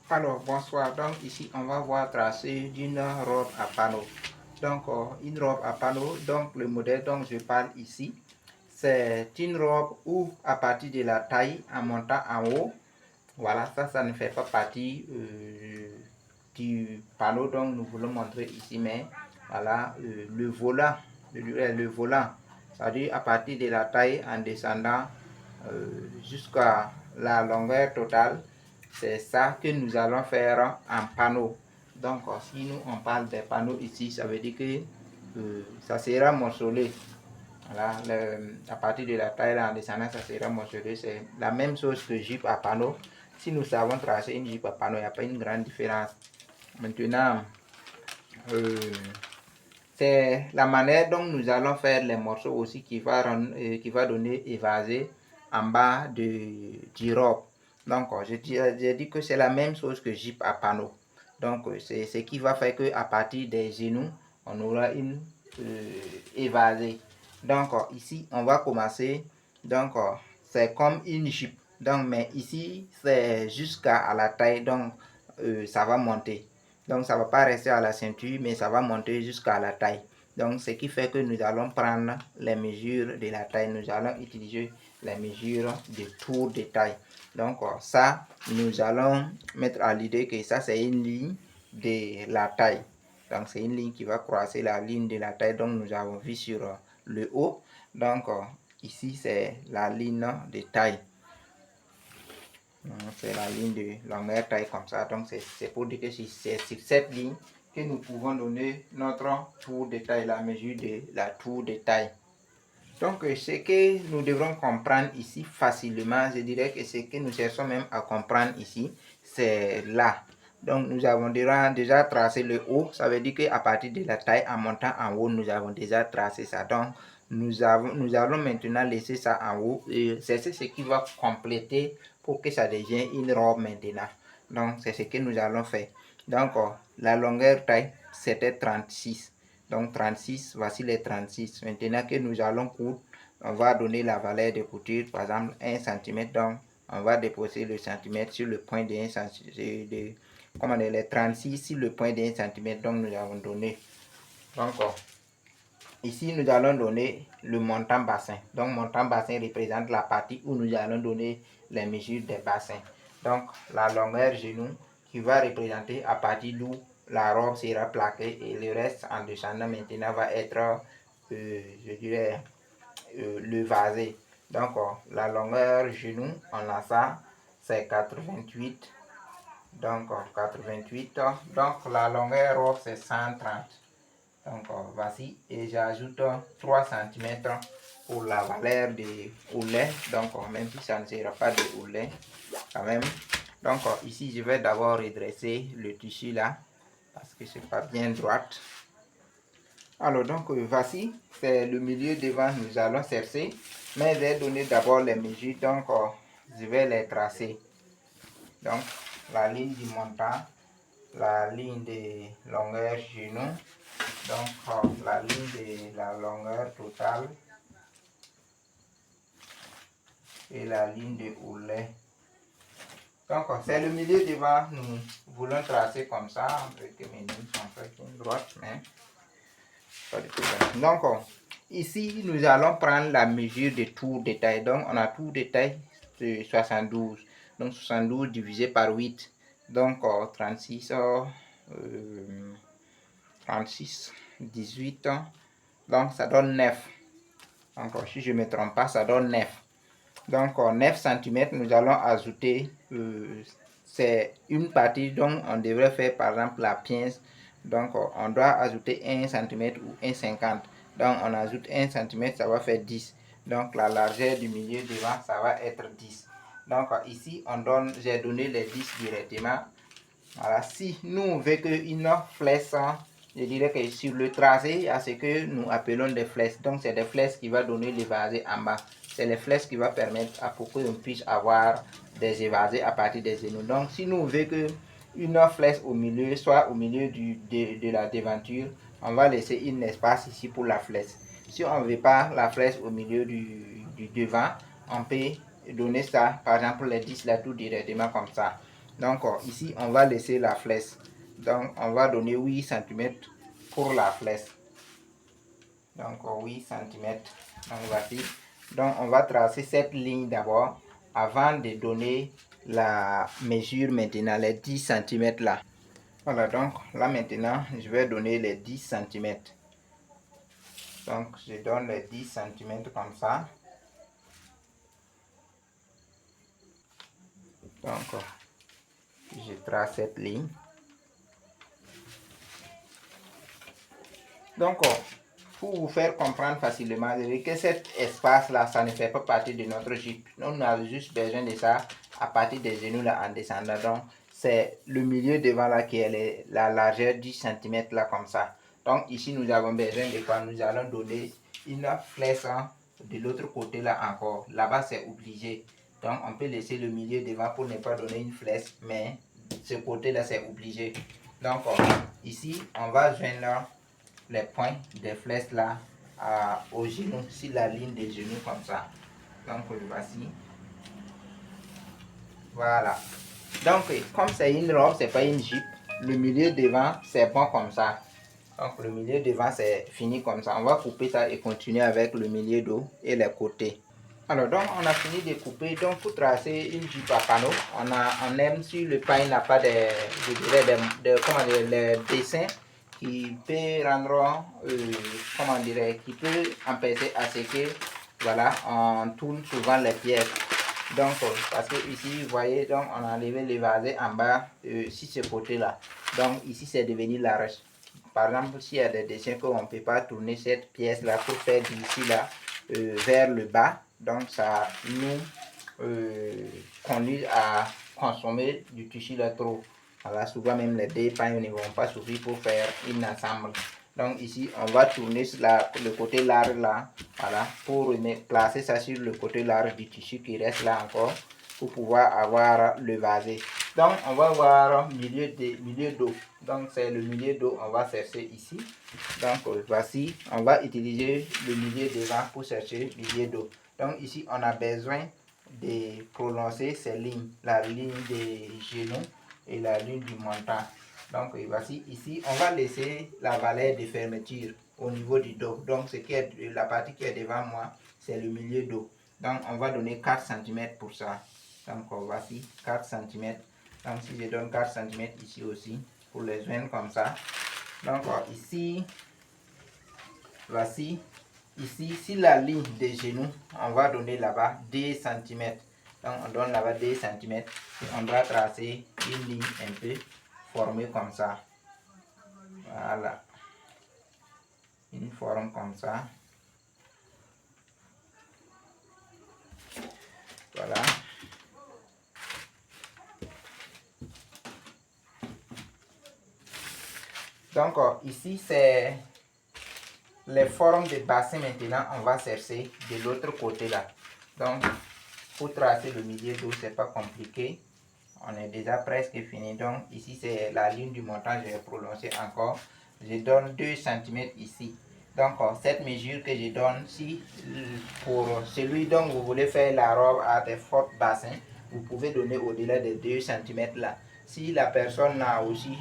Alors, bonsoir. Donc, ici, on va voir tracer d'une robe à panneau. Donc, une robe à panneau. Donc, le modèle dont je parle ici, c'est une robe où, à partir de la taille, en montant en haut, voilà, ça ne fait pas partie du panneau dont nous voulons montrer ici, mais voilà, le volant, le volant, c'est-à-dire à partir de la taille en descendant jusqu'à la longueur totale, c'est ça que nous allons faire en panneau. Donc, si nous on parle des panneaux ici, ça veut dire que ça sera morcelé. Voilà, à partir de la taille en descendant, ça sera morcelé. C'est la même chose que jupe à panneau. Si nous savons tracer une jupe à panneau, il n'y a pas une grande différence. Maintenant, c'est la manière dont nous allons faire les morceaux aussi qui va donner évasé en bas du robe. Donc, j'ai dit que c'est la même chose que jupe à panneau. Donc, c'est ce qui va faire qu'à partir des genoux, on aura une évasée. Donc, ici, on va commencer. Donc, c'est comme une jupe. Donc, mais ici, c'est jusqu'à la taille. Donc, ça va monter. Donc, ça ne va pas rester à la ceinture, mais ça va monter jusqu'à la taille. Donc, ce qui fait que nous allons prendre les mesures de la taille. Nous allons utiliser les mesures de tour de taille. Donc, ça, nous allons mettre à l'idée que ça, c'est une ligne de la taille. Donc, c'est une ligne qui va croiser la ligne de la taille dont nous avons vu sur le haut. Donc, ici, c'est la ligne de taille. C'est la ligne de longueur taille comme ça. Donc, c'est pour dire que c'est sur cette ligne que nous pouvons donner notre tour de taille, la mesure de la tour de taille. Donc, ce que nous devrons comprendre ici facilement, je dirais que ce que nous cherchons même à comprendre ici, c'est là. Donc, nous avons déjà tracé le haut. Ça veut dire qu'à partir de la taille en montant en haut, nous avons déjà tracé ça. Donc, nous allons maintenant laisser ça en haut. Et c'est ce qui va compléter pour que ça devienne une robe maintenant. Donc, c'est ce que nous allons faire. Donc, la longueur taille, c'était 36. Donc 36, voici les 36. Maintenant que nous allons coudre, on va donner la valeur de couture, par exemple 1 cm. Donc on va déposer le centimètre sur le point de 1 cm. Comment on dit, les 36 sur le point de 1 cm. Donc nous avons donné. Donc ici nous allons donner le montant bassin. Donc montant bassin représente la partie où nous allons donner les mesures des bassins. Donc la longueur genou qui va représenter à partir d'où la robe sera plaquée et le reste en descendant maintenant va être, je dirais, le vasé. Donc, la longueur genou en ça, c'est 88. Donc, 88. Donc, la longueur robe, c'est 130. Donc, voici. Et j'ajoute 3 cm pour la valeur de houlet. Donc, même si ça ne sera pas de houlet, quand même. Donc, ici, je vais d'abord redresser le tissu là, parce que c'est pas bien droite. Alors, donc, voici, c'est le milieu devant, nous allons chercher. Mais je vais donner d'abord les mesures, donc, je vais les tracer. Donc, la ligne du montant, la ligne de longueur genou, donc, la ligne de la longueur totale et la ligne de houlet. Donc, c'est le milieu devant, nous voulons tracer comme ça, avec mes lignes sont faites une droite, mais pas de problème. Donc, ici, nous allons prendre la mesure de tour de taille. Donc, on a tour de taille de 72. Donc, 72 divisé par 8. Donc, 36, 36, 18. Donc, ça donne 9. Donc, si je ne me trompe pas, ça donne 9. Donc, 9 cm, nous allons ajouter, c'est une partie dont on devrait faire, par exemple, la pince. Donc, on doit ajouter 1 cm ou 1,50. Donc, on ajoute 1 cm, ça va faire 10. Donc, la largeur du milieu devant, ça va être 10. Donc, ici, j'ai donné les 10 directement. Voilà, si nous on veut qu'une flèche, je dirais que sur le tracé, il y a ce que nous appelons des flèches. Donc, c'est des flèches qui vont donner l'évasé en bas. C'est les flèches qui vont permettre à pour qu'on puisse avoir des évasés à partir des genoux. Donc, si nous voulons qu'une flèche au milieu soit au milieu de la devanture, on va laisser un espace ici pour la flèche. Si on ne veut pas la flèche au milieu du devant, on peut donner ça, par exemple les 10 là tout directement comme ça. Donc ici, on va laisser la flèche. Donc on va donner 8 cm pour la flèche. Donc 8 cm. Donc voici. Donc on va tracer cette ligne d'abord avant de donner la mesure maintenant, les 10 cm là. Voilà, donc là maintenant, je vais donner les 10 cm. Donc je donne les 10 cm comme ça. Donc je trace cette ligne. Donc pour vous faire comprendre facilement, que cet espace là, ça ne fait pas partie de notre jupe. On a juste besoin de ça à partir des genoux là en descendant. Donc c'est le milieu devant là qui est la largeur 10 cm là comme ça. Donc ici nous avons besoin de quoi? Nous allons donner une flèche de l'autre côté là encore. Là-bas c'est obligé. Donc on peut laisser le milieu devant pour ne pas donner une flèche, mais ce côté là c'est obligé. Donc ici on va joindre les points des flèches là au genou, sur la ligne des genoux comme ça. Donc voici. Voilà. Donc comme c'est une robe, c'est pas une jupe, le milieu devant c'est bon comme ça. Donc le milieu devant c'est fini comme ça. On va couper ça et continuer avec le milieu dos et les côtés. Alors donc on a fini de couper. Donc pour tracer une jupe à panneau, on aime sur le pain, il n'a pas comment dire, les dessins qui peut rendre, comment dire, qui peut empêcher à ce que, voilà, on tourne souvent les pièces. Donc, parce que ici, vous voyez, donc on a enlevé le vasé en bas, sur ce côté-là. Donc, ici, c'est devenu large. Par exemple, s'il y a des dessins qu'on ne peut pas tourner cette pièce-là pour faire d'ici là vers le bas, donc ça nous conduit à consommer du tissu là trop. Voilà, souvent même les deux pains ne vont pas suffire pour faire une ensemble. Donc ici, on va tourner sur le côté large là, voilà, pour placer ça sur le côté large du tissu qui reste là encore, pour pouvoir avoir le vasé. Donc on va voir milieu d'eau. Donc c'est le milieu d'eau, on va chercher ici. Donc voici, on va utiliser le milieu devant pour chercher le milieu d'eau. Donc ici, on a besoin de prolonger ces lignes, la ligne des genoux et la ligne du montant. Donc voici ici, on va laisser la valeur de fermeture au niveau du dos. Donc la partie qui est devant moi, c'est le milieu dos. Donc on va donner 4 cm pour ça. Donc voici 4 cm. Donc si je donne 4 cm ici aussi, pour les joindre comme ça. Donc ici, voici, ici, sur la ligne des genoux, on va donner là-bas 2 cm. Donc on donne là-bas 2 cm et on doit tracer une ligne un peu formée comme ça. Voilà. Une forme comme ça. Voilà. Donc ici c'est les formes de bassin. Maintenant on va chercher de l'autre côté là. Donc pour tracer le milieu d'eau, c'est pas compliqué. On est déjà presque fini. Donc ici c'est la ligne du montant. Je vais prolonger encore. Je donne 2 cm ici. Donc cette mesure que je donne, si pour celui dont vous voulez faire la robe à des forts bassins, vous pouvez donner au-delà de 2 cm là. Si la personne n'a aussi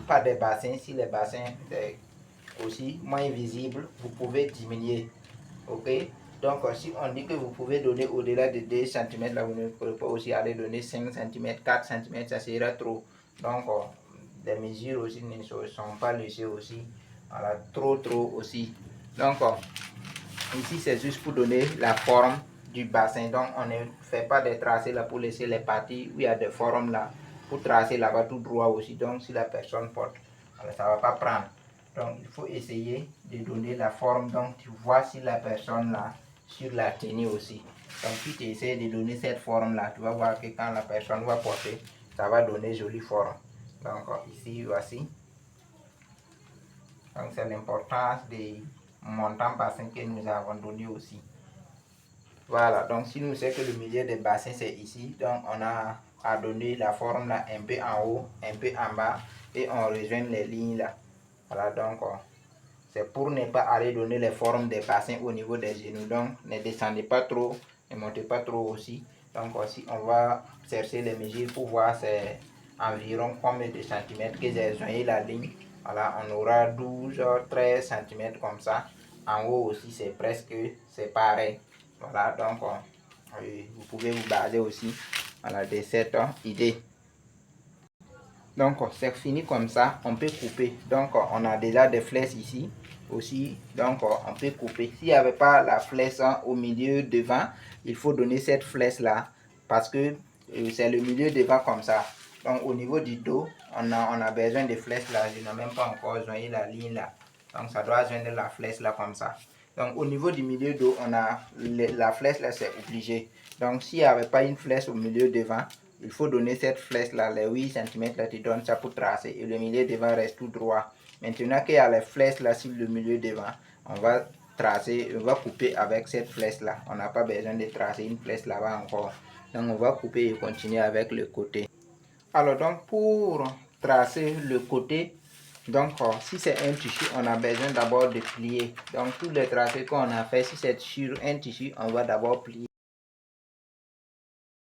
pas de bassin, si les bassins sont aussi moins visibles, vous pouvez diminuer. Ok? Donc si on dit que vous pouvez donner au-delà de 2 cm, là vous ne pouvez pas aussi aller donner 5 cm, 4 cm, ça sera trop. Donc les mesures aussi ne sont pas laissées aussi. Voilà, trop aussi. Donc ici c'est juste pour donner la forme du bassin. Donc on ne fait pas des tracés là pour laisser les parties où il y a des formes là, pour tracer là-bas tout droit aussi. Donc si la personne porte, alors, ça ne va pas prendre. Donc il faut essayer de donner la forme. Donc tu vois si la personne là, sur la tenue aussi. Donc si tu essaies de donner cette forme là, tu vas voir que quand la personne va porter, ça va donner jolie forme. Donc ici voici. Donc c'est l'importance des montants bassins que nous avons donné aussi. Voilà, donc si nous savons que le milieu des bassins c'est ici, donc on a à donner la forme là un peu en haut, un peu en bas, et on rejoint les lignes là. Voilà, donc c'est pour ne pas aller donner les formes des bassins au niveau des genoux. Donc ne descendez pas trop, ne montez pas trop aussi. Donc aussi, on va chercher les mesures pour voir c'est environ combien de centimètres que j'ai joint la ligne. Voilà, on aura 12, 13 cm comme ça. En haut aussi, c'est presque, c'est pareil. Voilà, donc vous pouvez vous baser aussi voilà, de cette idée. Donc c'est fini comme ça, on peut couper. Donc on a déjà des flèches ici aussi, donc on peut couper. S'il n'y avait pas la flèche au milieu devant, il faut donner cette flèche là parce que c'est le milieu devant comme ça. Donc au niveau du dos, on a besoin de flèches là. Je n'ai même pas encore joint la ligne là. Donc ça doit joindre la flèche là comme ça. Donc au niveau du milieu dos, on a la flèche là, c'est obligé. Donc s'il n'y avait pas une flèche au milieu devant, il faut donner cette flèche là, les 8 cm là, tu donnes ça pour tracer et le milieu devant reste tout droit. Maintenant qu'il y a les flèches là sur le milieu devant, on va tracer, on va couper avec cette flèche là. On n'a pas besoin de tracer une flèche là-bas encore. Donc on va couper et continuer avec le côté. Alors donc pour tracer le côté, donc si c'est un tissu, on a besoin d'abord de plier. Donc tous les tracés qu'on a fait, si c'est sur un tissu, on va d'abord plier.